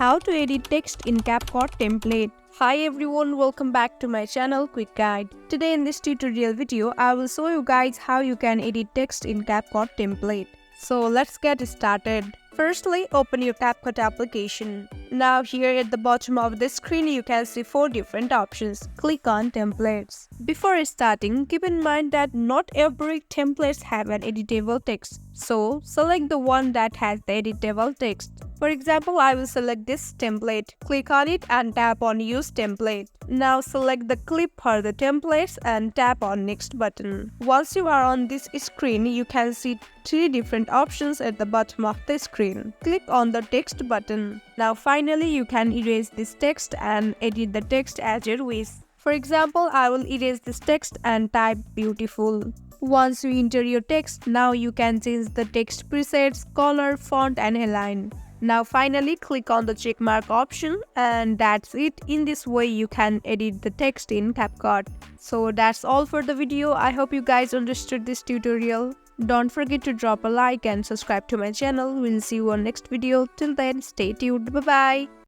How to edit text in Capcut template. Hi everyone, welcome back to my channel Quick Guide. Today in this tutorial video, I will show you guys how you can edit text in Capcut template. So let's get started. Firstly, open your Capcut application. Now here at the bottom of the screen, you can see 4 different options. Click on templates. Before starting, keep in mind that not every templates have an editable text. So select the one that has the editable text. For example, I will select this template. Click on it and tap on Use Template. Now select the clip for the templates and tap on Next button. Once you are on this screen, you can see 3 different options at the bottom of the screen. Click on the Text button. Now finally, you can erase this text and edit the text as you wish. For example, I will erase this text and type beautiful. Once you enter your text, now you can change the text presets, color, font and align. Now finally click on the checkmark option and that's it. In this way you can edit the text in Capcut. So that's all for the video. I hope you guys understood this tutorial. Don't forget to drop a like and subscribe to my channel. We'll see you on next video. Till then, stay tuned. Bye bye.